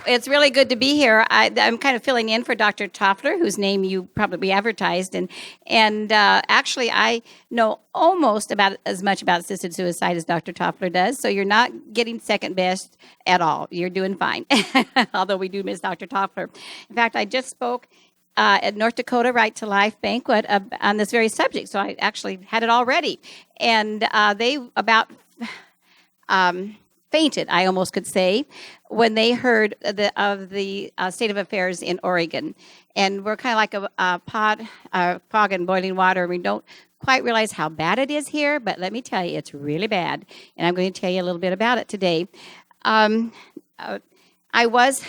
It's really good to be here. I'm kind of filling in for Dr. Toffler, whose name you probably advertised, and actually, I know almost about as much about assisted suicide as Dr. Toffler does. So you're not getting second best at all. You're doing fine, although we do miss Dr. Toffler. In fact, I just spoke at North Dakota Right to Life banquet on this very subject. So I actually had it all ready, and they about. Fainted, I almost could say, when they heard of the state of affairs in Oregon. And we're kind of like a fog in boiling water. We don't quite realize how bad it is here, but let me tell you, it's really bad. And I'm going to tell you a little bit about it today. I was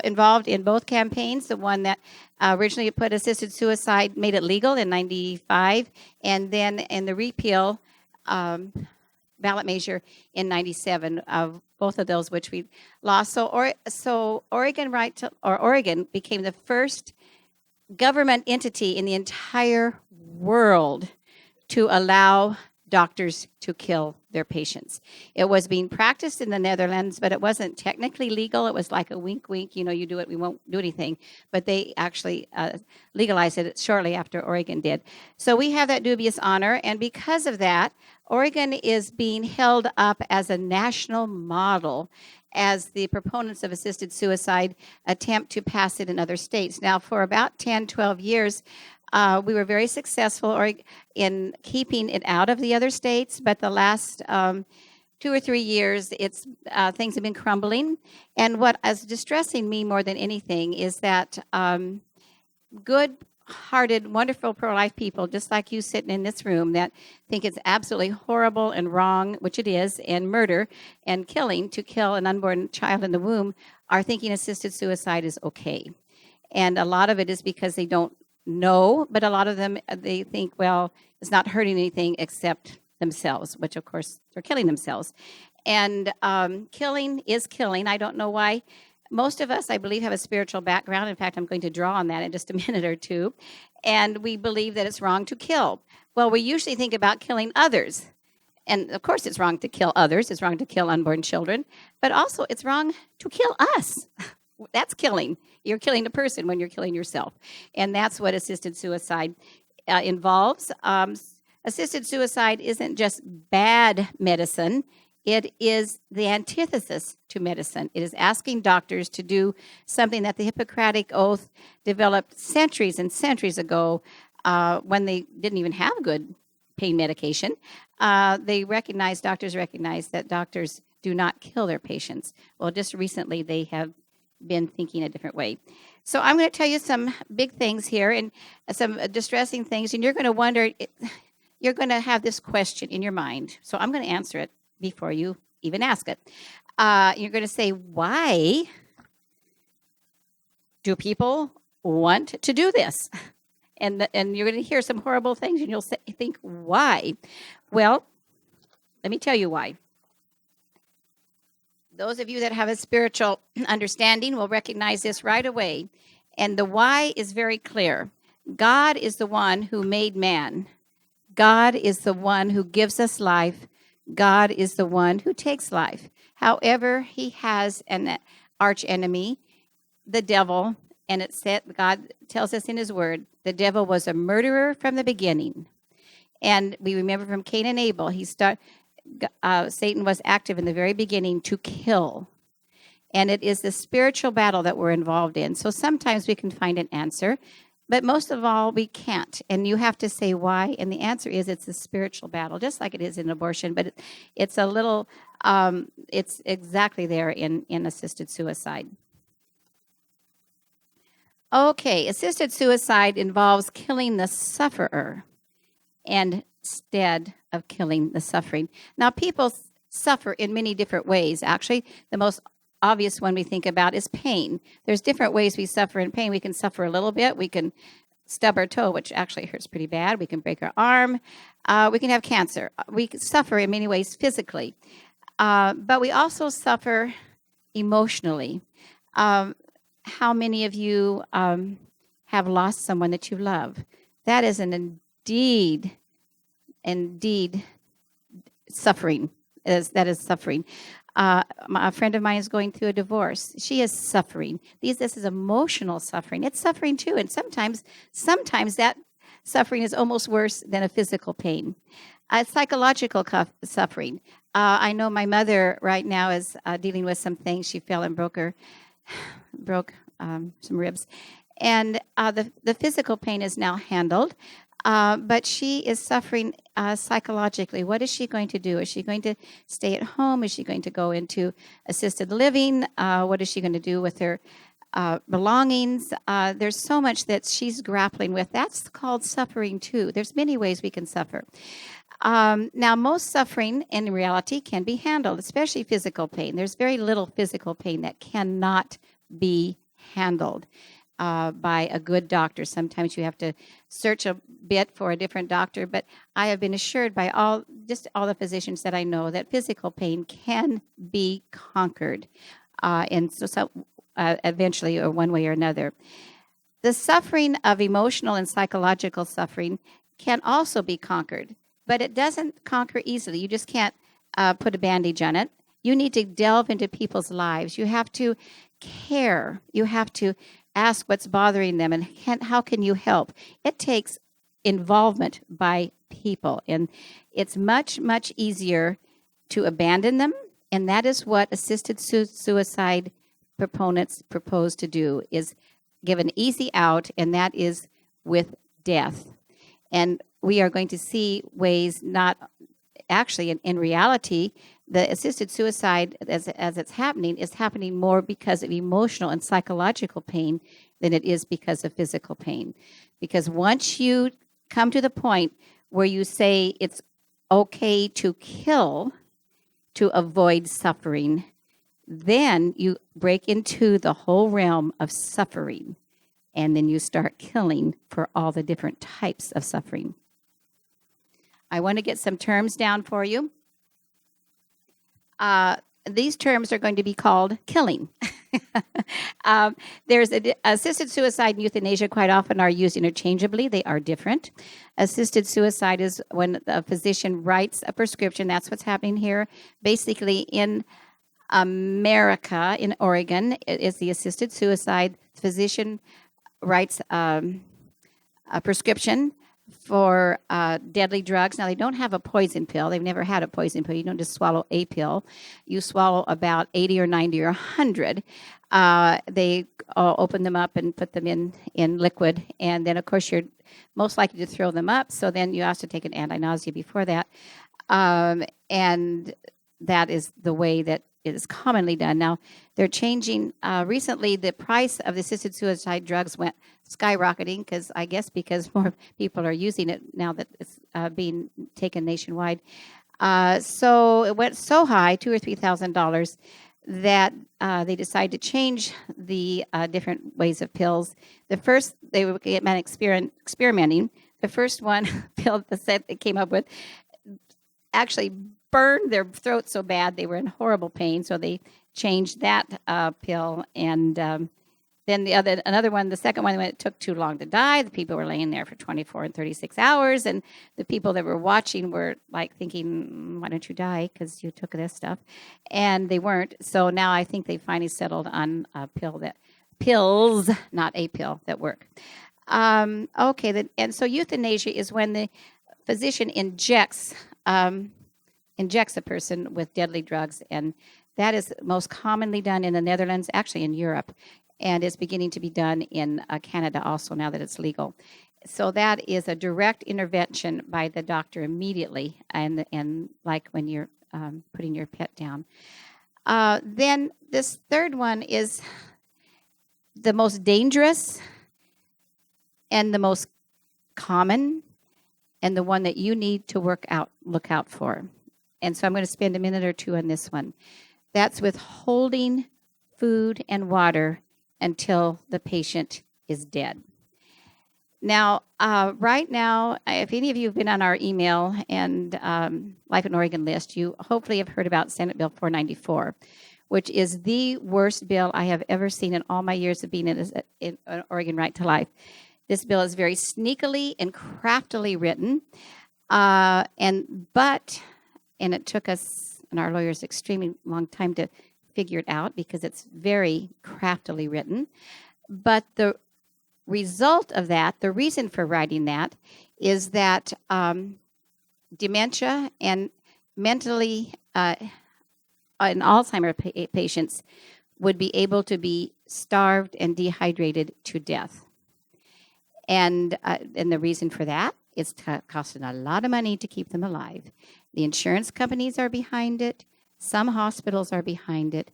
involved in both campaigns, the one that originally put assisted suicide, made it legal in 95, and then in the repeal ballot measure in 97, of both of those which we lost. So Oregon became the first government entity in the entire world to allow doctors to kill their patients. It was being practiced in the Netherlands, but it wasn't technically legal. It was like a wink, wink, you do it, we won't do anything. But they actually legalized it shortly after Oregon did. So we have that dubious honor, and because of that, Oregon is being held up as a national model as the proponents of assisted suicide attempt to pass it in other states. Now, for about 10, 12 years, we were very successful in keeping it out of the other states, but the last 2 or 3 years, things have been crumbling. And what is distressing me more than anything is that good-hearted, wonderful pro-life people, just like you sitting in this room, that think it's absolutely horrible and wrong, which it is, and murder and killing, to kill an unborn child in the womb, are thinking assisted suicide is okay. And a lot of it is because they don't know, but a lot of them, they think, well, it's not hurting anything except themselves, which of course they're killing themselves. And killing is killing. I don't know why. Most of us, I believe, have a spiritual background. In fact, I'm going to draw on that in just a minute or two. And we believe that it's wrong to kill. Well, we usually think about killing others. And of course, it's wrong to kill others. It's wrong to kill unborn children. But also, it's wrong to kill us. That's killing. You're killing a person when you're killing yourself. And that's what assisted suicide involves. Assisted suicide isn't just bad medicine. It is the antithesis to medicine. It is asking doctors to do something that the Hippocratic Oath developed centuries and centuries ago when they didn't even have good pain medication. Doctors recognized that doctors do not kill their patients. Well, just recently they have been thinking a different way. So I'm going to tell you some big things here and some distressing things, and you're going to wonder, you're going to have this question in your mind. So I'm going to answer it before you even ask it. You're going to say, why do people want to do this? And you're going to hear some horrible things, and you'll think, why? Well, let me tell you why. Those of you that have a spiritual understanding will recognize this right away. And the why is very clear. God is the one who made man. God is the one who gives us life. God is the one who takes life. However, he has an arch enemy, the devil, and God tells us in his word, the devil was a murderer from the beginning. And we remember from Cain and Abel, Satan was active in the very beginning to kill. And it is the spiritual battle that we're involved in. So sometimes we can find an answer, but most of all, we can't. And you have to say why. And the answer is it's a spiritual battle, just like it is in abortion. But it's it's exactly there in assisted suicide. Okay, assisted suicide involves killing the sufferer instead of killing the suffering. Now, people suffer in many different ways. Actually, the most obvious one we think about is pain. There's different ways we suffer in pain. We can suffer a little bit. We can stub our toe, which actually hurts pretty bad. We can break our arm. We can have cancer. We can suffer in many ways physically. But we also suffer emotionally. How many of you have lost someone that you love? That is indeed suffering. That is suffering. A friend of mine is going through a divorce. She is suffering. This is emotional suffering. It's suffering too, and sometimes that suffering is almost worse than a physical pain. Psychological suffering. I know my mother right now is dealing with some things. She fell and broke some ribs, and the physical pain is now handled. But she is suffering psychologically. What is she going to do? Is she going to stay at home? Is she going to go into assisted living? What is she going to do with her belongings? There's so much that she's grappling with. That's called suffering too. There's many ways we can suffer. Now, most suffering in reality can be handled, especially physical pain. There's very little physical pain that cannot be handled by a good doctor. Sometimes you have to search a bit for a different doctor, but I have been assured by all the physicians that I know that physical pain can be conquered, and so eventually, or one way or another. The suffering of emotional and psychological suffering can also be conquered, but it doesn't conquer easily. You just can't put a bandage on it. You need to delve into people's lives. You have to care. You have to ask what's bothering them and how can you help. It takes involvement by people, and it's much, much easier to abandon them, and that is what assisted suicide proponents propose to do, is give an easy out, and that is with death. And we are going to see ways, not actually in reality, the assisted suicide as it's happening is happening more because of emotional and psychological pain than it is because of physical pain. Because once you come to the point where you say it's okay to kill to avoid suffering, then you break into the whole realm of suffering, and then you start killing for all the different types of suffering. I want to get some terms down for you. These terms are going to be called killing. There's assisted suicide and euthanasia quite often are used interchangeably. They are different. Assisted suicide is when a physician writes a prescription. That's what's happening here. Basically, in America, in Oregon, it is the assisted suicide. The physician writes a prescription for deadly drugs. Now, they don't have a poison pill. They've never had a poison pill. You don't just swallow a pill. You swallow about 80 or 90 or 100. They open them up and put them in liquid. And then, of course, you're most likely to throw them up. So then you have to take an anti-nausea before that. And that is the way that it is commonly done. Now, they're changing. Recently, the price of the assisted suicide drugs went skyrocketing because more people are using it now that it's being taken nationwide. So it went so high, $2,000 or $3,000, that they decided to change the different ways of pills. The first, they were experimenting. The first one pill that they came up with actually burned their throat so bad they were in horrible pain. So they changed that pill, and then the second one, when it took too long to die, the people were laying there for 24 and 36 hours, and the people that were watching were like thinking, "Why don't you die? Because you took this stuff," and they weren't. So now I think they finally settled on pills, not a pill, that work. Okay, and so euthanasia is when the physician injects a person with deadly drugs, and that is most commonly done in the Netherlands, actually in Europe, and it's beginning to be done in Canada also now that it's legal. So that is a direct intervention by the doctor immediately, and like when you're putting your pet down. Then this third one is the most dangerous and the most common, and the one that you need to look out for. And so I'm going to spend a minute or two on this one. That's withholding food and water until the patient is dead. Now, right now, if any of you have been on our email and Life in Oregon list, you hopefully have heard about Senate Bill 494, which is the worst bill I have ever seen in all my years of being in Oregon Right to Life. This bill is very sneakily and craftily written, and it took us and our lawyers extremely long time to figure it out because it's very craftily written. But the result of that, the reason for writing that, is that dementia and mentally and Alzheimer's patients would be able to be starved and dehydrated to death. And the reason for that is costing a lot of money to keep them alive. The insurance companies are behind it. Some hospitals are behind it.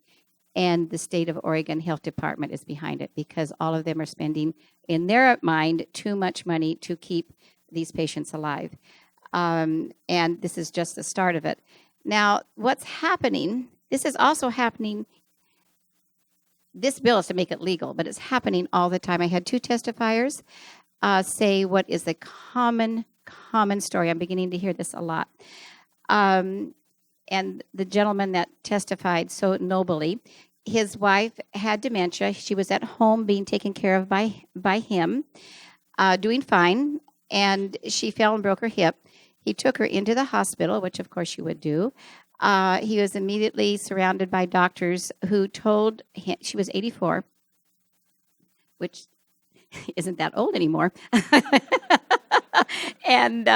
And the state of Oregon Health Department is behind it because all of them are spending, in their mind, too much money to keep these patients alive. And this is just the start of it. Now, what's happening, this is also happening, this bill is to make it legal, but it's happening all the time. I had 2 testifiers say what is the common story. I'm beginning to hear this a lot. And the gentleman that testified so nobly, his wife had dementia. She was at home being taken care of by him, doing fine, and she fell and broke her hip. He took her into the hospital, which of course you would do. He was immediately surrounded by doctors who told him, she was 84, which isn't that old anymore. And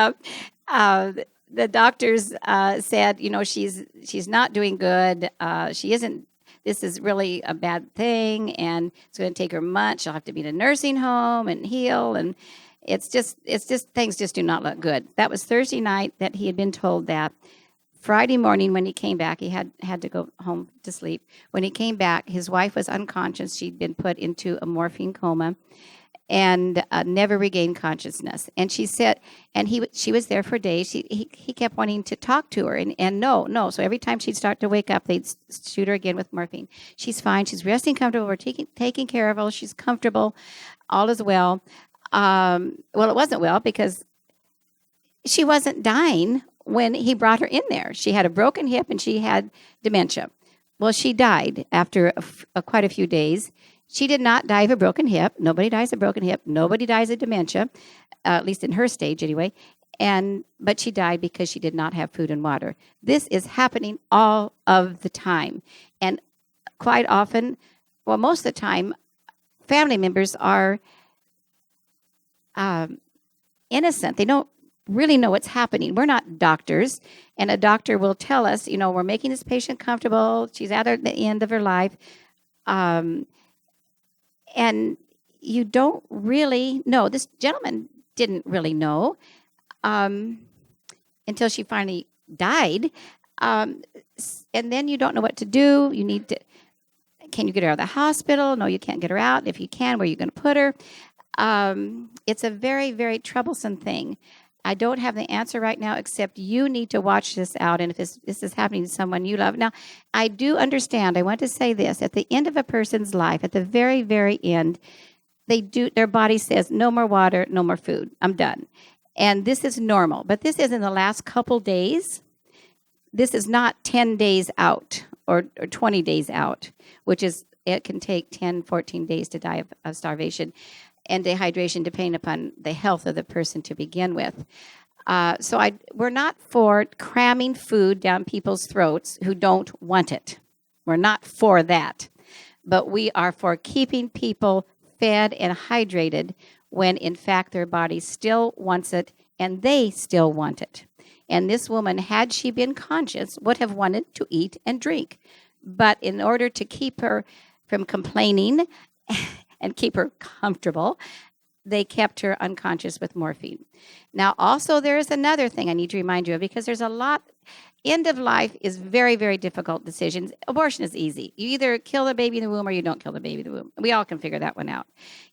the doctors said, you know, she's not doing good. She isn't. This is really a bad thing, and it's going to take her months. She'll have to be in a nursing home and heal, and it's just things just do not look good. That was Thursday night that he had been told that. Friday morning when he came back, he had to go home to sleep. When he came back, his wife was unconscious. She'd been put into a morphine coma and never regained consciousness. And she said, and she was there for days. He kept wanting to talk to her, and no. So every time she'd start to wake up, they'd shoot her again with morphine. She's fine. She's resting comfortable. We're taking care of her. She's comfortable. All is well. Well, it wasn't well because she wasn't dying when he brought her in there. She had a broken hip and she had dementia. Well, she died after quite a few days. She did not die of a broken hip. Nobody dies of a broken hip. Nobody dies of dementia, at least in her stage anyway. But she died because she did not have food and water. This is happening all of the time. And quite often, well, most of the time, family members are innocent. They don't really know what's happening. We're not doctors. And a doctor will tell us, you know, we're making this patient comfortable. She's at the end of her life. And you don't really know. This gentleman didn't really know until she finally died. And then you don't know what to do. You need to, can you get her out of the hospital? No, you can't get her out. If you can, where are you going to put her? It's a very, very troublesome thing. I don't have the answer right now, except you need to watch this out. And if this is happening to someone you love. Now, I do understand. I want to say this. At the end of a person's life, at the very, very end, their body says, no more water, no more food. I'm done. And this is normal. But this is in the last couple days. This is not 10 days out or 20 days out, which is, it can take 10, 14 days to die of starvation and dehydration, depending upon the health of the person to begin with. So we're not for cramming food down people's throats who don't want it. We're not for that. But we are for keeping people fed and hydrated when, in fact, their body still wants it and they still want it. And this woman, had she been conscious, would have wanted to eat and drink. But in order to keep her from complaining and keep her comfortable, they kept her unconscious with morphine. Now, also, there is another thing I need to remind you of, because there's a lot. End of life is very, very difficult decisions. Abortion is easy. You either kill the baby in the womb or you don't kill the baby in the womb. We all can figure that one out.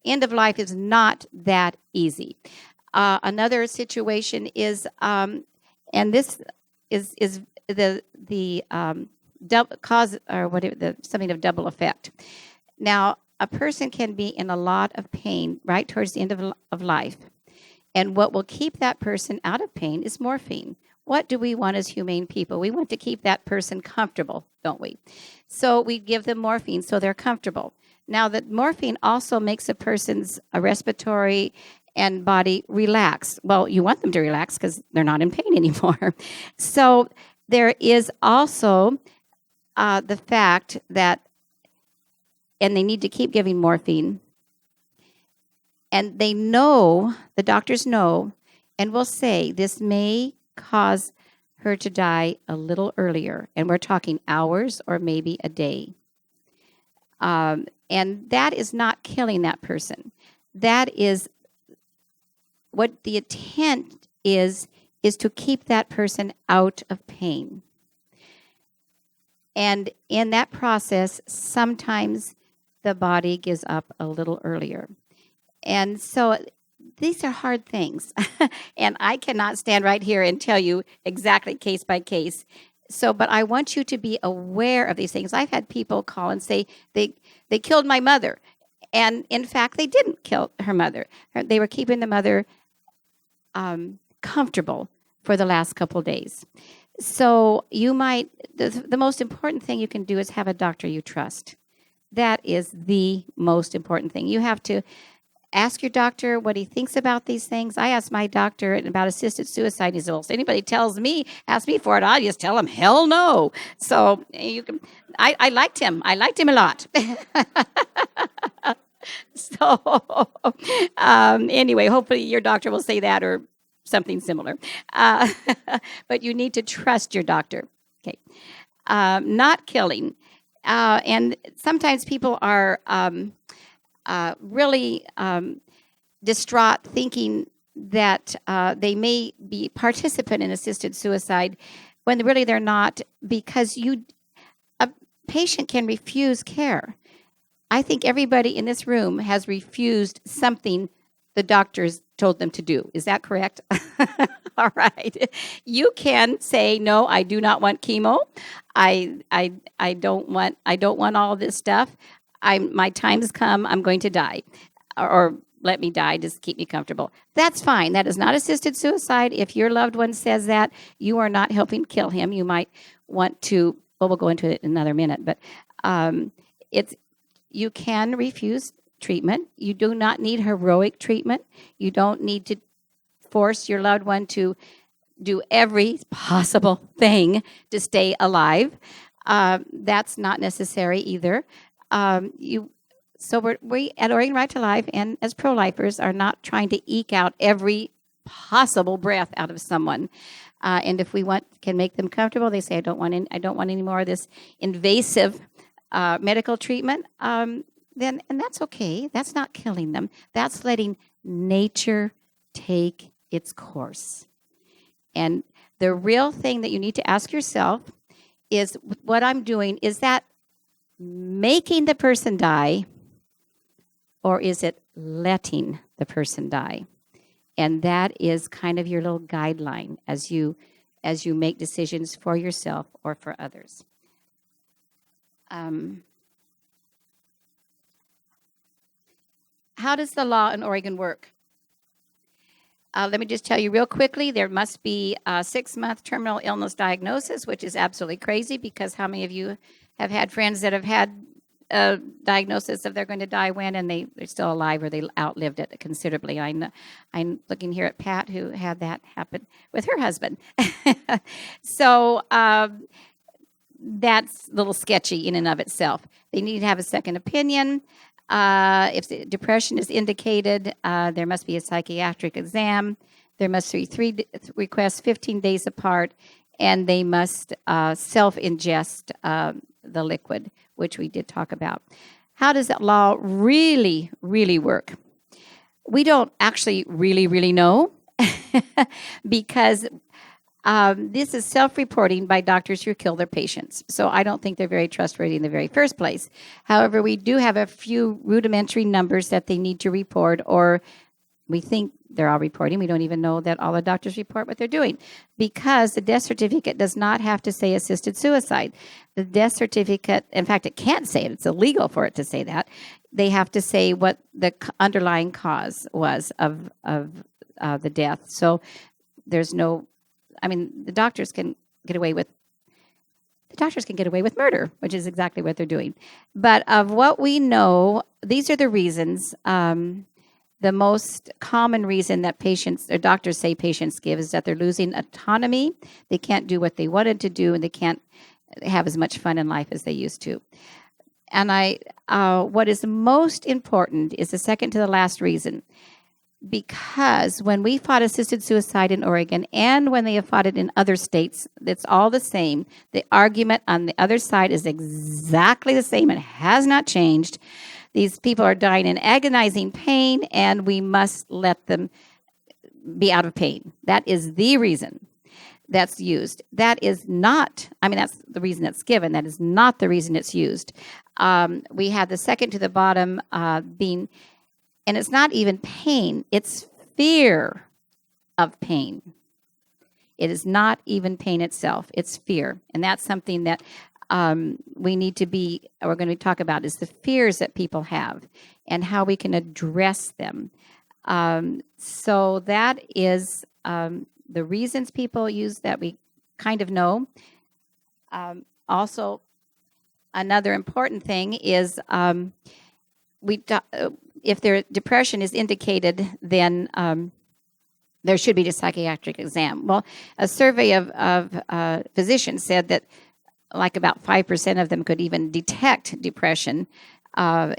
End of life is not that easy. Another situation is, and this is the double cause, or whatever, something of double effect. Now, a person can be in a lot of pain right towards the end of life. And what will keep that person out of pain is morphine. What do we want as humane people? We want to keep that person comfortable, don't we? So we give them morphine so they're comfortable. Now, the morphine also makes a person's respiratory and body relax. Well, you want them to relax because they're not in pain anymore. So There is also the fact that, and they need to keep giving morphine, and they know, the doctors know, and will say this may cause her to die a little earlier, and we're talking hours or maybe a day. And that is not killing that person. That is what the intent is to keep that person out of pain. And in that process, sometimes the body gives up a little earlier. And so these are hard things. And I cannot stand right here and tell you exactly case by case. So, but I want you to be aware of these things. I've had people call and say they killed my mother. And in fact, they didn't kill her mother. They were keeping the mother comfortable for the last couple days. So you might, the most important thing you can do is have a doctor you trust. That is the most important thing. You have to ask your doctor what he thinks about these things. I asked my doctor about assisted suicide. He said, well, if anybody asks me for it, I'll just tell him, hell no. So you can, I liked him. I liked him a lot. So anyway, hopefully your doctor will say that or something similar. But you need to trust your doctor. Okay. Not killing. And sometimes people are really distraught, thinking that they may be participant in assisted suicide when really they're not, because a patient can refuse care. I think everybody in this room has refused something the doctors told them to do. Is that correct? All right. You can say, no, I do not want chemo. I don't want all this stuff. My time's come. I'm going to die, or let me die. Just keep me comfortable. That's fine. That is not assisted suicide. If your loved one says that, you are not helping kill him. You might want to. Well, we'll go into it in another minute. But you can refuse treatment. You do not need heroic treatment. You don't need to force your loved one to do every possible thing to stay alive. That's not necessary either. So we at Oregon Right to Life and as pro-lifers are not trying to eke out every possible breath out of someone. And if we can make them comfortable, they say, I don't want any more of this invasive medical treatment. Then that's okay. That's not killing them. That's letting nature take its course. And the real thing that you need to ask yourself is, what I'm doing, is that making the person die, or is it letting the person die? And that is kind of your little guideline as you make decisions for yourself or for others. How does the law in Oregon work? Let me just tell you real quickly, there must be a 6-month terminal illness diagnosis, which is absolutely crazy, because how many of you have had friends that have had a diagnosis of they're going to die when, and they're still alive, or they outlived it considerably? I'm looking here at Pat, who had that happen with her husband. So that's a little sketchy in and of itself. They need to have a second opinion. If the depression is indicated, there must be a psychiatric exam. There must be 3 requests 15 days apart, and they must self-ingest the liquid, which we did talk about. How does that law really, really work? We don't actually really know because this is self-reporting by doctors who kill their patients. So I don't think they're very trustworthy in the very first place. However, we do have a few rudimentary numbers that they need to report, or we think they're all reporting. We don't even know that all the doctors report what they're doing, because the death certificate does not have to say assisted suicide. The death certificate, in fact, it can't say it. It's illegal for it to say that. They have to say what the underlying cause was of the death. So there's no, the doctors can get away with murder, which is exactly what they're doing. But of what we know, these are the reasons the most common reason that patients or doctors say patients give is that they're losing autonomy. They can't do what they wanted to do, and they can't have as much fun in life as they used to. And what is most important is the second to the last reason. Because when we fought assisted suicide in Oregon and when they have fought it in other states, it's all the same. The argument on the other side is exactly the same. It has not changed. These people are dying in agonizing pain, and we must let them be out of pain. That is the reason that's used. That is not, that's the reason it's given. That is not the reason it's used. We have the second to the bottom being, and it's not even pain, it's fear of pain. It is not even pain itself, it's fear. And that's something that we need to we're going to talk about, is the fears that people have and how we can address them. So that is the reasons people use that we kind of know. Also, another important thing is if their depression is indicated, then there should be a psychiatric exam. Well, a survey of physicians said that like about 5% of them could even detect depression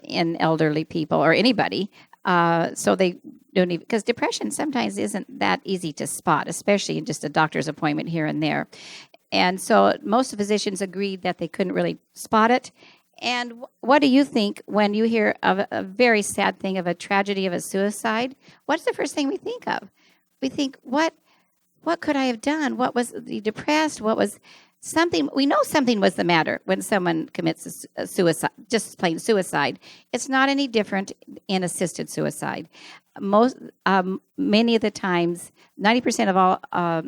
in elderly people or anybody. So they don't even, because depression sometimes isn't that easy to spot, especially in just a doctor's appointment here and there. And so most physicians agreed that they couldn't really spot it. And what do you think when you hear of a very sad thing, of a tragedy of a suicide? What's the first thing we think of? We think, what could I have done? What was the depressed? What was something? We know something was the matter when someone commits a suicide, just plain suicide. It's not any different in assisted suicide. Many of the times, 90% of all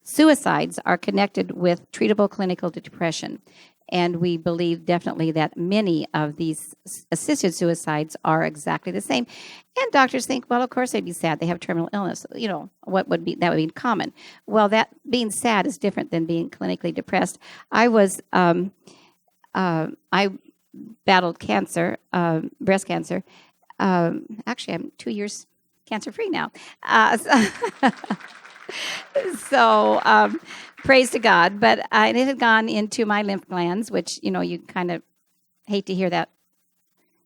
suicides are connected with treatable clinical depression. And we believe definitely that many of these assisted suicides are exactly the same. And doctors think, well, of course they'd be sad. They have terminal illness. That would be common. Well, that being sad is different than being clinically depressed. I battled cancer, breast cancer. Actually, I'm 2 years cancer-free now. So praise to God. But it had gone into my lymph glands, which, you kind of hate to hear that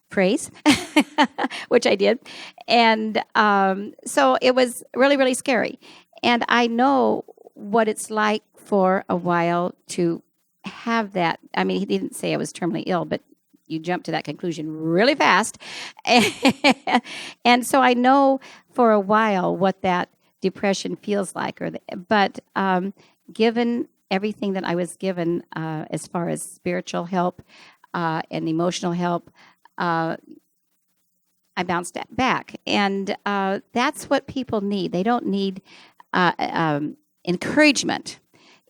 phrase, which I did. And so it was really, really scary. And I know what it's like for a while to have that. He didn't say I was terminally ill, but you jump to that conclusion really fast. And so I know for a while what that depression feels like. But given everything that I was given as far as spiritual help and emotional help, I bounced back. And that's what people need. They don't need encouragement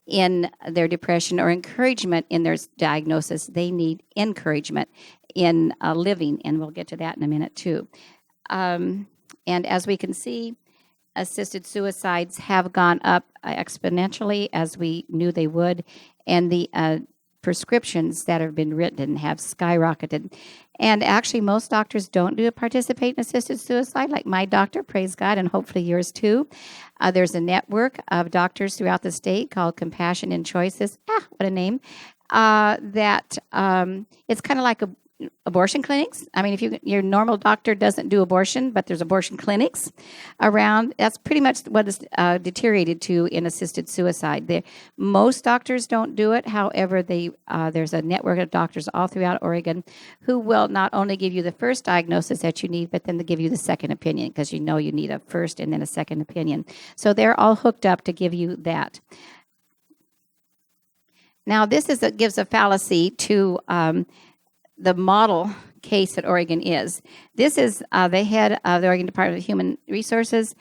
in their depression or encouragement in their diagnosis. They need encouragement in living, and we'll get to that in a minute too. And as we can see, assisted suicides have gone up exponentially, as we knew they would, and the prescriptions that have been written have skyrocketed. And actually, most doctors don't participate in assisted suicide, like my doctor, praise God, and hopefully yours too. There's a network of doctors throughout the state called Compassion and Choices. What a name. That it's kind of like abortion clinics. If your normal doctor doesn't do abortion, but there's abortion clinics around, that's pretty much what is deteriorated to in assisted suicide. Most doctors don't do it. However, there's a network of doctors all throughout Oregon who will not only give you the first diagnosis that you need, but then they give you the second opinion, because you need a first and then a second opinion. So they're all hooked up to give you that. Now, this gives a fallacy to the model case that Oregon is. This is the head of the Oregon Department of Human Resources.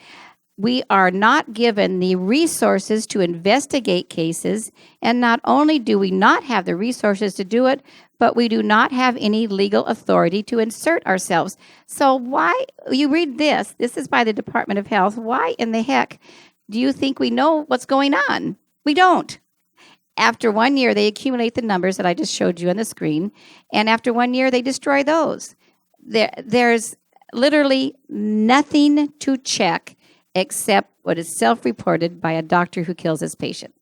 We are not given the resources to investigate cases, and not only do we not have the resources to do it, but we do not have any legal authority to insert ourselves. So why, you read this is by the Department of Health. Why in the heck do you think we know what's going on? We don't. After 1 year, they accumulate the numbers that I just showed you on the screen, and after 1 year, they destroy those. There's literally nothing to check except what is self-reported by a doctor who kills his patient.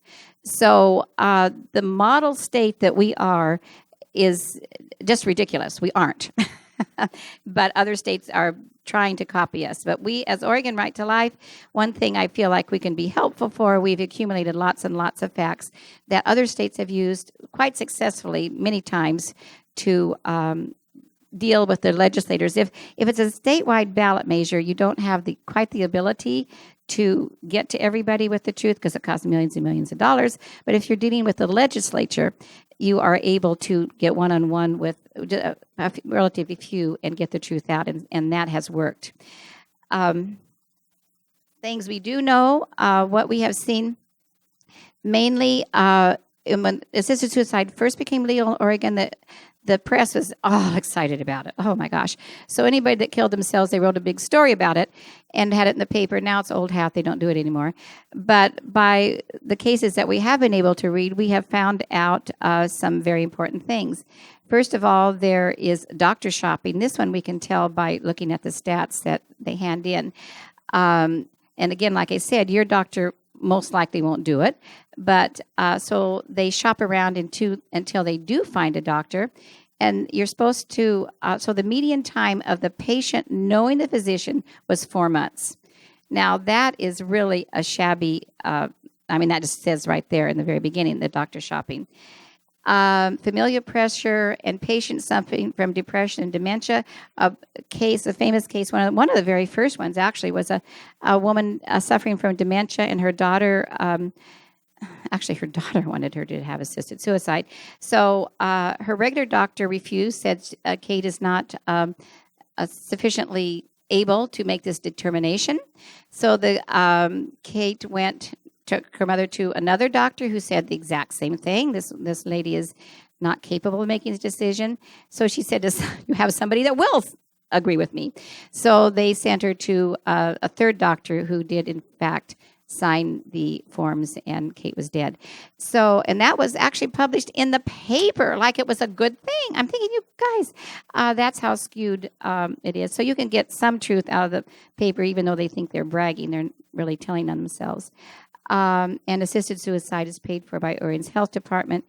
So the model state that we are is just ridiculous. We aren't. But other states are trying to copy us. But we, as Oregon Right to Life, one thing I feel like we can be helpful for, we've accumulated lots and lots of facts that other states have used quite successfully many times to deal with their legislators. If it's a statewide ballot measure, you don't have quite the ability to get to everybody with the truth because it costs millions and millions of dollars. But if you're dealing with the legislature, you are able to get one-on-one with relatively few and get the truth out, and that has worked. Things we do know, what we have seen, mainly when assisted suicide first became legal in Oregon, the press was all excited about it. Oh, my gosh. So anybody that killed themselves, they wrote a big story about it and had it in the paper. Now it's old hat. They don't do it anymore. But by the cases that we have been able to read, we have found out some very important things. First of all, there is doctor shopping. This one we can tell by looking at the stats that they hand in. And again, like I said, your doctor most likely won't do it. But so they shop around until they do find a doctor. And you're supposed to, so the median time of the patient knowing the physician was 4 months. Now, that is really a shabby, that just says right there in the very beginning, the doctor shopping. Familial pressure and patients suffering from depression and dementia. A famous case, one of the very first ones actually was a woman suffering from dementia, and her daughter, her daughter wanted her to have assisted suicide. So her regular doctor refused, said Kate is not sufficiently able to make this determination. So Kate took her mother to another doctor who said the exact same thing. This lady is not capable of making this decision. So she said, you have somebody that will agree with me. So they sent her to a third doctor who did, in fact, sign the forms, and Kate was dead. So, and that was actually published in the paper like it was a good thing. I'm thinking, you guys, that's how skewed it is. So you can get some truth out of the paper, even though they think they're bragging. They're really telling on themselves. And assisted suicide is paid for by Oregon's health department.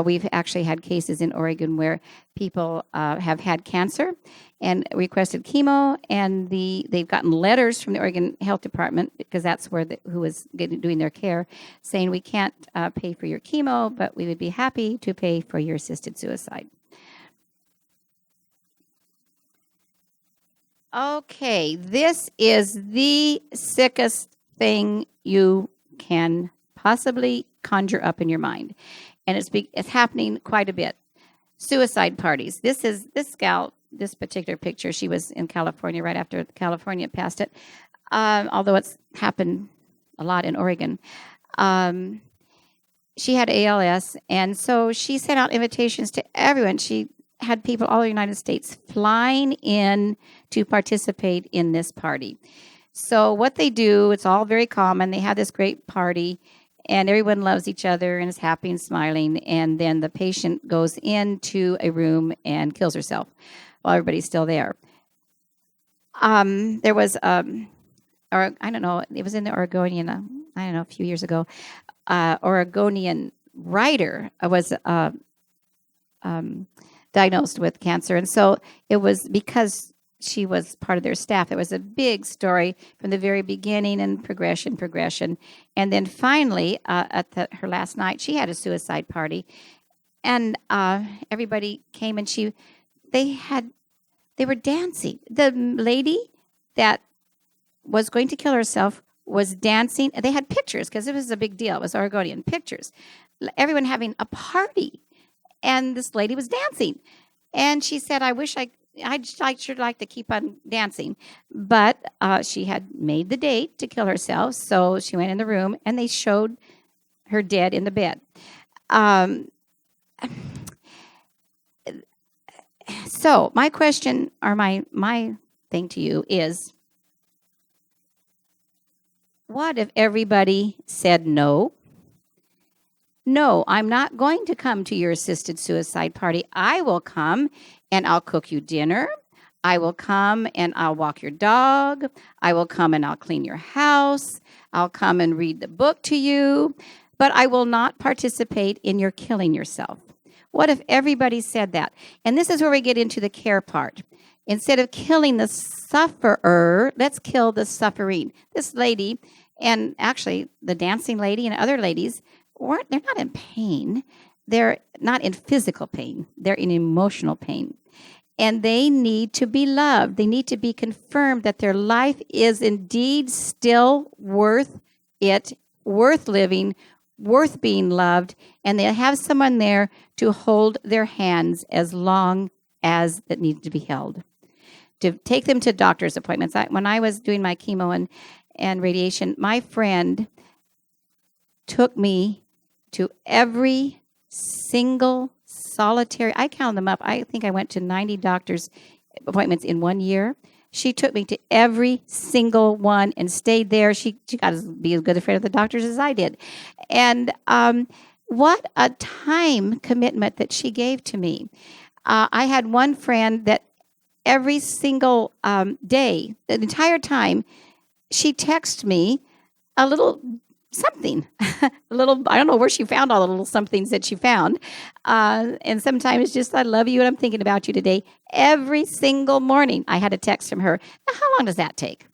We've actually had cases in Oregon where people have had cancer and requested chemo, and they've gotten letters from the Oregon Health Department, because that's where who was doing their care, saying we can't pay for your chemo, but we would be happy to pay for your assisted suicide. Okay, this is the sickest thing you can possibly conjure up in your mind, and it's happening quite a bit. Suicide parties. This gal, this particular picture, she was in California right after California passed it, although it's happened a lot in Oregon. She had ALS, and so she sent out invitations to everyone. She had people all over the United States flying in to participate in this party. So what they do, it's all very common. They have this great party, and everyone loves each other and is happy and smiling. And then the patient goes into a room and kills herself while everybody's still there. There was, or I don't know, it was in the Oregonian, a few years ago. Oregonian writer was diagnosed with cancer, and so it was because she was part of their staff. It was a big story from the very beginning, and progression. And then finally, at her last night, she had a suicide party. And everybody came, and they were dancing. The lady that was going to kill herself was dancing. They had pictures, because it was a big deal. It was Oregonian pictures. Everyone having a party. And this lady was dancing. And she said, I'd sure like to keep on dancing. But she had made the date to kill herself, so she went in the room, and they showed her dead in the bed. So my question, or my thing to you is, what if everybody said no? No, I'm not going to come to your assisted suicide party. I will come, and I'll cook you dinner. I will come and I'll walk your dog. I will come and I'll clean your house. I'll come and read the book to you, but I will not participate in your killing yourself. What if everybody said that? And this is where we get into the care part. Instead of killing the sufferer, let's kill the suffering. This lady, and actually the dancing lady and other ladies, they're not in pain. They're not in physical pain. They're in emotional pain. And they need to be loved. They need to be confirmed that their life is indeed still worth it, worth living, worth being loved, and they have someone there to hold their hands as long as it needs to be held. To take them to doctor's appointments. When I was doing my chemo and radiation, my friend took me to every single solitary, I counted them up. I think I went to 90 doctor's appointments in 1 year. She took me to every single one and stayed there. She got to be as good a friend of the doctors as I did. And what a time commitment that she gave to me. I had one friend that every single day, the entire time, she texted me a little something, a little, I don't know where she found all the little somethings that she found. And sometimes just, I love you and I'm thinking about you today. Every single morning I had a text from her. Now, how long does that take?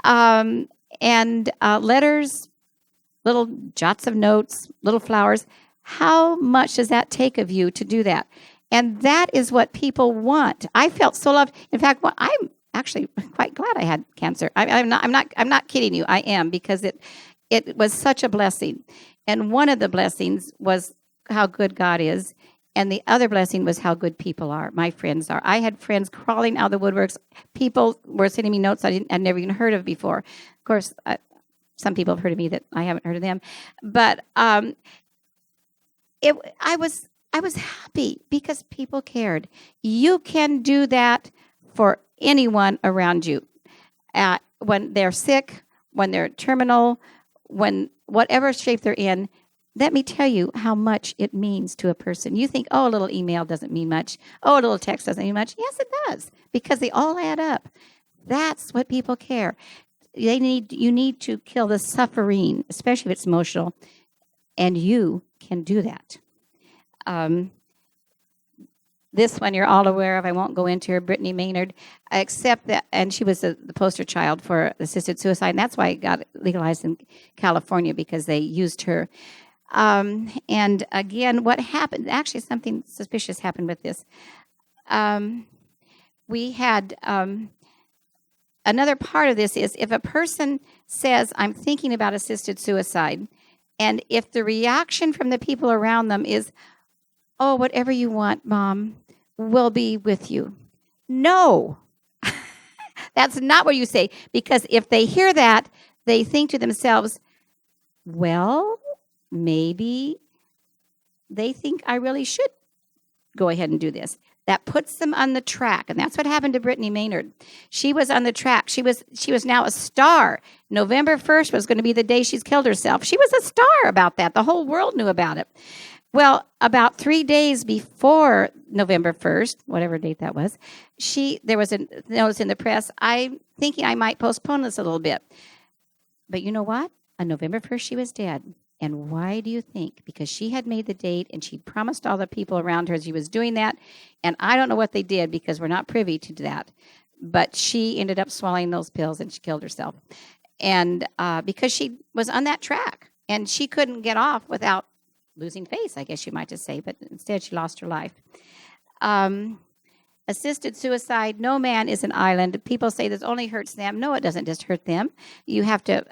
And letters, little jots of notes, little flowers. How much does that take of you to do that? And that is what people want. I felt so loved. In fact, I'm actually quite glad I had cancer. I'm not kidding you. I am, because it was such a blessing. And one of the blessings was how good God is. And the other blessing was how good people are, my friends are. I had friends crawling out of the woodworks. People were sending me notes I'd never even heard of before. Of course, some people have heard of me that I haven't heard of them. But I was happy because people cared. You can do that for anyone around you. When they're sick, when they're terminal, when whatever shape they're in, let me tell you how much it means to a person. You think, oh, a little email doesn't mean much. Oh, a little text doesn't mean much. Yes, it does, because they all add up. That's what people care. You need to kill the suffering, especially if it's emotional, and you can do that. This one you're all aware of. I won't go into her, Brittany Maynard, except that, and she was the poster child for assisted suicide, and that's why it got legalized in California, because they used her. And again, what happened, actually something suspicious happened with this. We had another part of this is, if a person says, I'm thinking about assisted suicide, and if the reaction from the people around them is, oh, whatever you want, Mom, we'll be with you. No, that's not what you say. Because if they hear that, they think to themselves, well, maybe they think I really should go ahead and do this. That puts them on the track. And that's what happened to Brittany Maynard. She was on the track. She was now a star. November 1st was going to be the day she's killed herself. She was a star about that. The whole world knew about it. Well, about 3 days before November 1st, whatever date that was, there was a notice in the press, I'm thinking I might postpone this a little bit. But you know what? On November 1st, she was dead. And why do you think? Because she had made the date, and she promised all the people around her she was doing that. And I don't know what they did, because we're not privy to that. But she ended up swallowing those pills, and she killed herself. And because she was on that track, and she couldn't get off without losing face, I guess you might just say, but instead she lost her life. Assisted suicide, no man is an island. People say this only hurts them. No, it doesn't just hurt them. You have to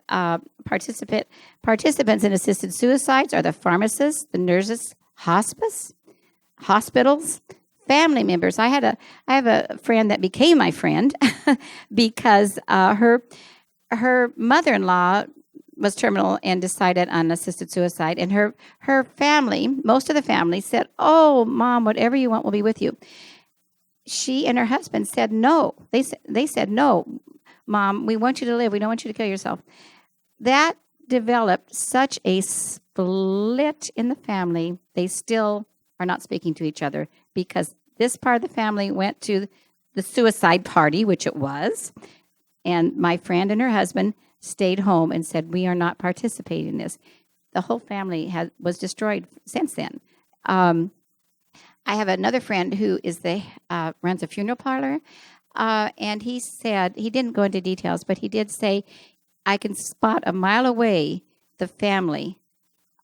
participants in assisted suicides are the pharmacists, the nurses, hospitals, family members. I have a friend that became my friend because her mother-in-law was terminal and decided on assisted suicide. And her family, most of the family, said, oh, Mom, whatever you want, we'll be with you. She and her husband said no. They said, no, Mom, we want you to live. We don't want you to kill yourself. That developed such a split in the family. They still are not speaking to each other, because this part of the family went to the suicide party, which it was. And my friend and her husband stayed home and said, we are not participating in this. The whole family was destroyed since then. I have another friend who is runs a funeral parlor, and he said, he didn't go into details, but he did say, I can spot a mile away the family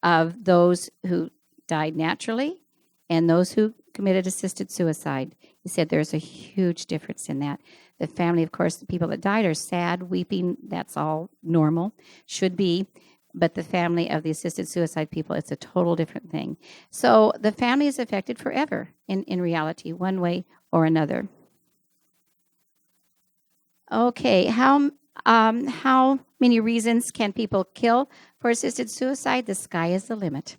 of those who died naturally and those who committed assisted suicide. He said there's a huge difference in that. The family, of course, the people that died are sad, weeping. That's all normal, should be. But the family of the assisted suicide people, it's a total different thing. So the family is affected forever in reality, one way or another. Okay, how many reasons can people kill for assisted suicide? The sky is the limit.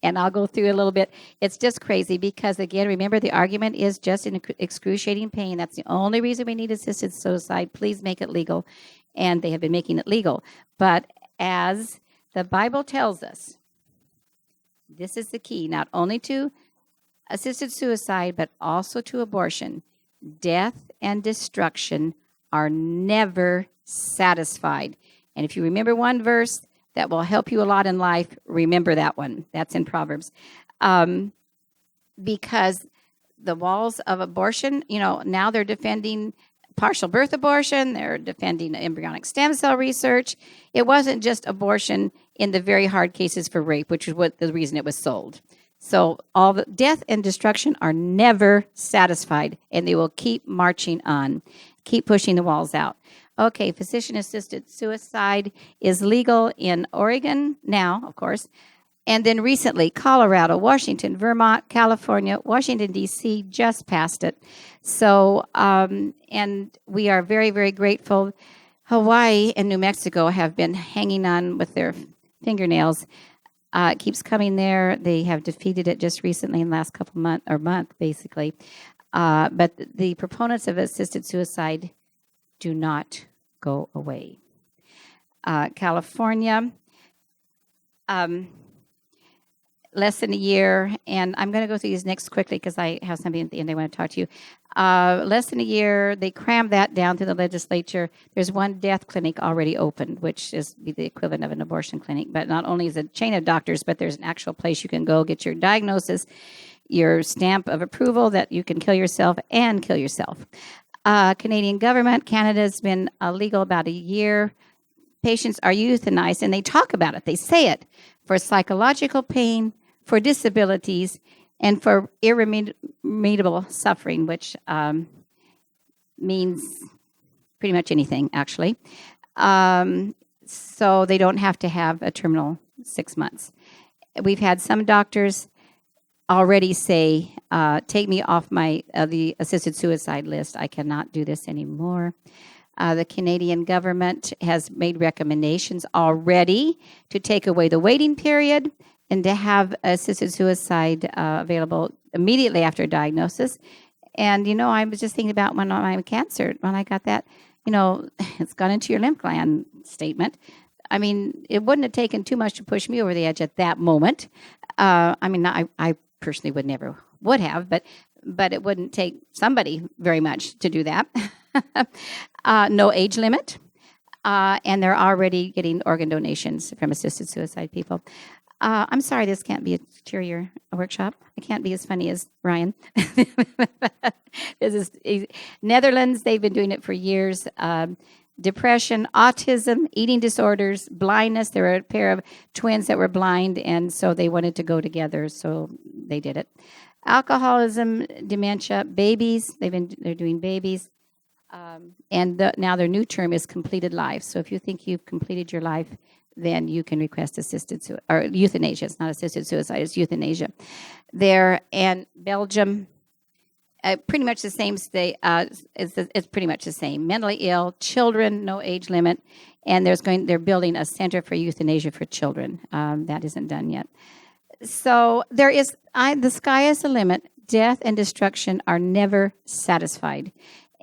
And I'll go through a little bit. It's just crazy because, again, remember the argument is just in excruciating pain. That's the only reason we need assisted suicide. Please make it legal. And they have been making it legal. But as the Bible tells us, this is the key, not only to assisted suicide, but also to abortion. Death and destruction are never satisfied. And if you remember one verse that will help you a lot in life, remember that one. That's in Proverbs. Because the walls of abortion, now they're defending partial birth abortion. They're defending embryonic stem cell research. It wasn't just abortion in the very hard cases for rape, which is the reason it was sold. So all the death and destruction are never satisfied, and they will keep marching on, keep pushing the walls out. Okay, physician-assisted suicide is legal in Oregon now, of course, and then recently Colorado, Washington, Vermont, California, Washington, D.C. just passed it. So, and we are very, very grateful. Hawaii and New Mexico have been hanging on with their fingernails. It keeps coming there. They have defeated it just recently in the last couple month, basically. But the proponents of assisted suicide do not go away. California, less than a year, and I'm going to go through these next quickly because I have something at the end I want to talk to you. Less than a year, they crammed that down through the legislature. There's one death clinic already opened, which is the equivalent of an abortion clinic. But not only is it a chain of doctors, but there's an actual place you can go get your diagnosis, your stamp of approval that you can kill yourself and kill yourself. Canadian government, Canada's been legal about a year. Patients are euthanized, and they talk about it. They say it for psychological pain, for disabilities, and for irremediable suffering, which means pretty much anything, actually. So they don't have to have a terminal 6 months. We've had some doctors already say, take me off the assisted suicide list. I cannot do this anymore. The Canadian government has made recommendations already to take away the waiting period and to have assisted suicide available immediately after diagnosis. And, I was just thinking about when I had cancer, when I got that, it's gone into your lymph gland statement. I mean, it wouldn't have taken too much to push me over the edge at that moment. I personally would have, but it wouldn't take somebody very much to do that. No age limit, and they're already getting organ donations from assisted suicide people. I'm sorry, this can't be a cheerier workshop. I can't be as funny as Ryan. This is Netherlands. They've been doing it for years. Depression, autism, eating disorders, blindness. There were a pair of twins that were blind, and so they wanted to go together, so they did it. Alcoholism, dementia, babies. They're doing babies. And now their new term is completed life. So if you think you've completed your life, then you can request assisted suicide, or euthanasia. It's not assisted suicide, it's euthanasia. There, and Belgium, pretty much the same state. It's pretty much the same. Mentally ill, children, no age limit, and they're building a center for euthanasia for children. That isn't done yet. So the sky is the limit. Death and destruction are never satisfied.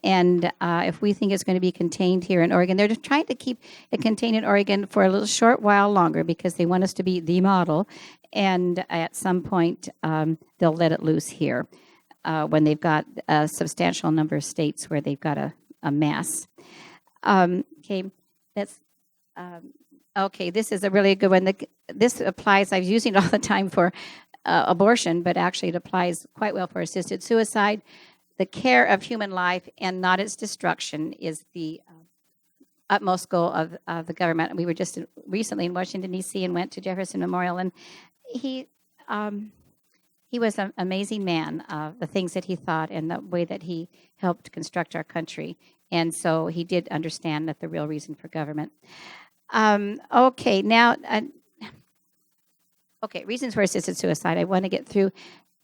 And if we think it's going to be contained here in Oregon, they're just trying to keep it contained in Oregon for a little short while longer because they want us to be the model. And at some point, they'll let it loose here. when they've got a substantial number of states where they've got a mass. Okay, that's okay. This is a really good one. This applies. I'm using it all the time for abortion, but actually it applies quite well for assisted suicide. The care of human life and not its destruction is the utmost goal of the government. We were just recently in Washington, D.C. and went to Jefferson Memorial, and he was an amazing man, the things that he thought and the way that he helped construct our country. And so he did understand that the real reason for government. Okay, now, reasons for assisted suicide. I want to get through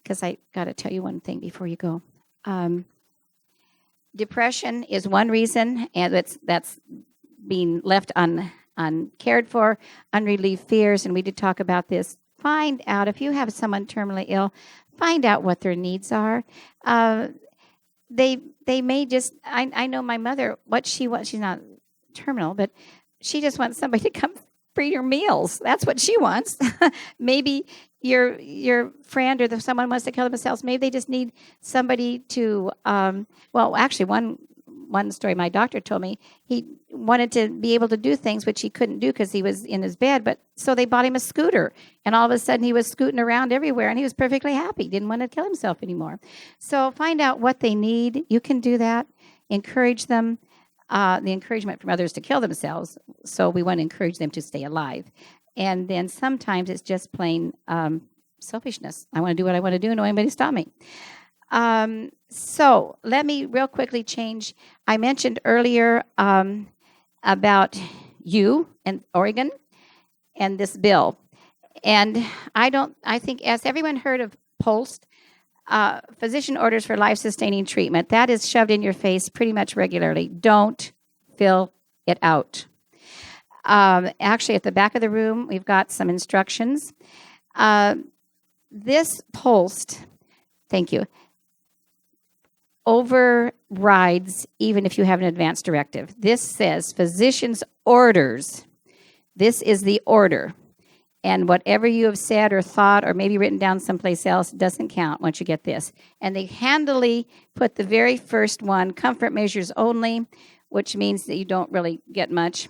because I got to tell you one thing before you go. Depression is one reason, and that's being left uncared for, unrelieved fears, and we did talk about this. Find out, if you have someone terminally ill, find out what their needs are. They may just, I know my mother, what she wants, she's not terminal, but she just wants somebody to come bring her meals. That's what she wants. Maybe your friend or someone wants to kill themselves. Maybe they just need somebody to, actually one story my doctor told me, he wanted to be able to do things which he couldn't do because he was in his bed, but so they bought him a scooter, and all of a sudden he was scooting around everywhere, and he was perfectly happy. Didn't want to kill himself anymore. So find out what they need. You can do that. Encourage them. The encouragement from others to kill themselves, so we want to encourage them to stay alive. And then sometimes it's just plain selfishness. I want to do what I want to do, and no anybody stop me. So let me real quickly change. I mentioned earlier about you and Oregon and this bill. And I think, has everyone heard of POLST? Physician orders for life-sustaining treatment. That is shoved in your face pretty much regularly. Don't fill it out. Actually, at the back of the room, we've got some instructions. This POLST, thank you, overrides even if you have an advance directive. This says physician's orders. This is the order. And whatever you have said or thought or maybe written down someplace else doesn't count once you get this. And they handily put the very first one, comfort measures only, which means that you don't really get much,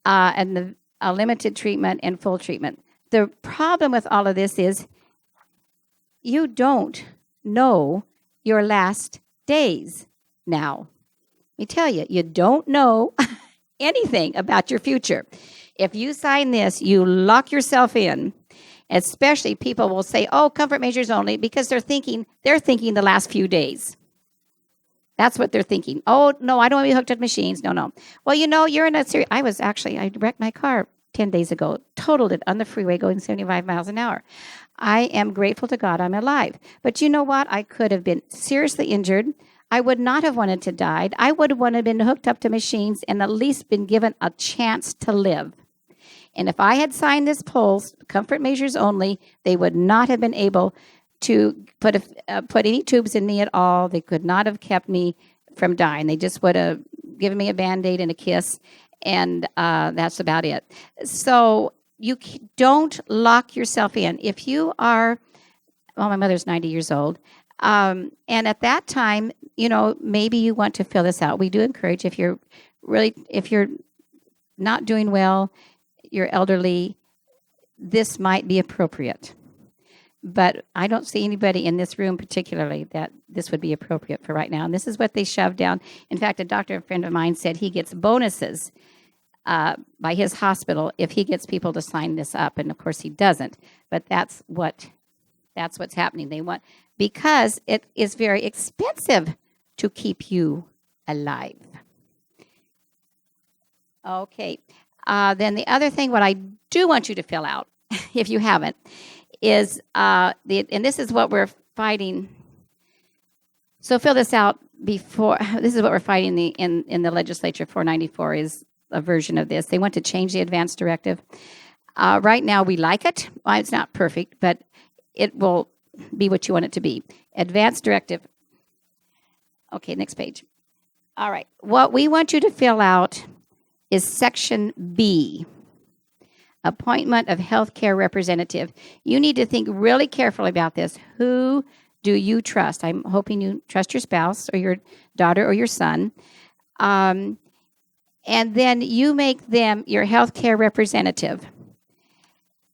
and the limited treatment and full treatment. The problem with all of this is you don't know your last days now. Let me tell you, you don't know anything about your future. If you sign this, you lock yourself in. Especially people will say, oh, comfort measures only, because they're thinking the last few days. That's what they're thinking. Oh, no, I don't want to be hooked up to machines. No. Well, you're in a serious... I wrecked my car 10 days ago, totaled it on the freeway going 75 miles an hour. I am grateful to God I'm alive. But you know what? I could have been seriously injured. I would not have wanted to die. I would have wanted to been hooked up to machines and at least been given a chance to live. And if I had signed this POLST, comfort measures only, they would not have been able to put any tubes in me at all. They could not have kept me from dying. They just would have given me a Band-Aid and a kiss, and that's about it. So you don't lock yourself in. If you are, my mother's 90 years old, and at that time, maybe you want to fill this out. We do encourage, if you're not doing well, you're elderly, this might be appropriate. But I don't see anybody in this room particularly that this would be appropriate for right now. And this is what they shoved down. In fact, a friend of mine said he gets bonuses by his hospital if he gets people to sign this up. And of course he doesn't. But that's what's happening. They want, because it is very expensive to keep you alive. Okay. Then the other thing, what I do want you to fill out, if you haven't, is and this is what we're fighting. So fill this out before. This is what we're fighting in the legislature. 494 is a version of this. They want to change the advance directive. Right now, we like it. Well, it's not perfect, but it will be what you want it to be. Advance directive. Okay, next page. All right. What we want you to fill out is Section B, appointment of healthcare representative. You need to think really carefully about this. Who do you trust? I'm hoping you trust your spouse or your daughter or your son. And then you make them your healthcare representative.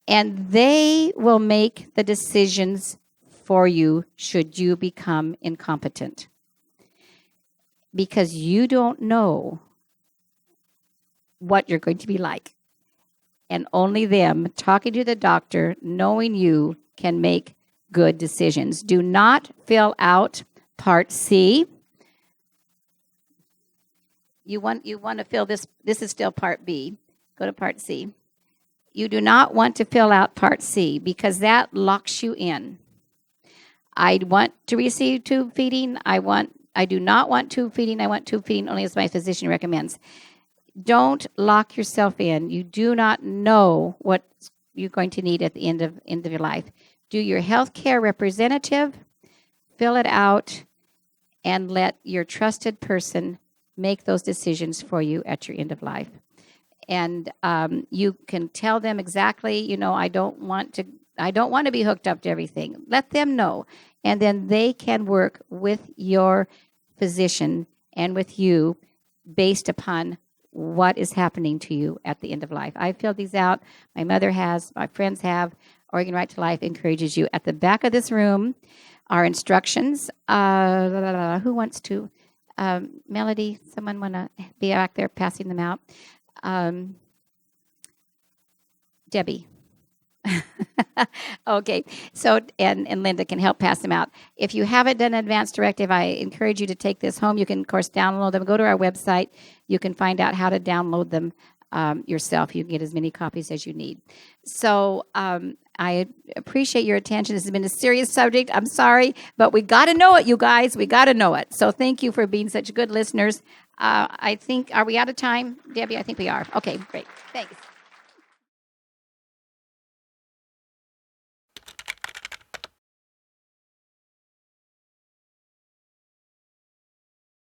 And they will make the decisions for you should you become incompetent. Because you don't know what you're going to be like. And only them talking to the doctor, knowing you, can make good decisions. Do not fill out Part C. You want to fill this. This is still Part B. Go to Part C. You do not want to fill out Part C because that locks you in. I want to receive tube feeding. I do not want tube feeding. I want tube feeding only as my physician recommends. Don't lock yourself in. You do not know what you're going to need at the end of your life. Do your healthcare representative, fill it out, and let your trusted person make those decisions for you at your end of life. And you can tell them exactly, I don't want to be hooked up to everything. Let them know. And then they can work with your physician and with you based upon what is happening to you at the end of life. I filled these out. My mother has. My friends have. Oregon Right to Life encourages you. At the back of this room are instructions. Who wants to? Melody, someone want to be back there passing them out? Debbie. Okay, so and Linda can help pass them out. If you haven't done an advanced directive, I encourage you to take this home. You can, of course, download them. Go to our website. You can find out how to download them yourself. You can get as many copies as you need. So I appreciate your attention. This has been a serious subject. I'm sorry, but we got to know it, you guys. We got to know it. So thank you for being such good listeners. I think, are we out of time, Debbie? I think we are. Okay, great. Thanks.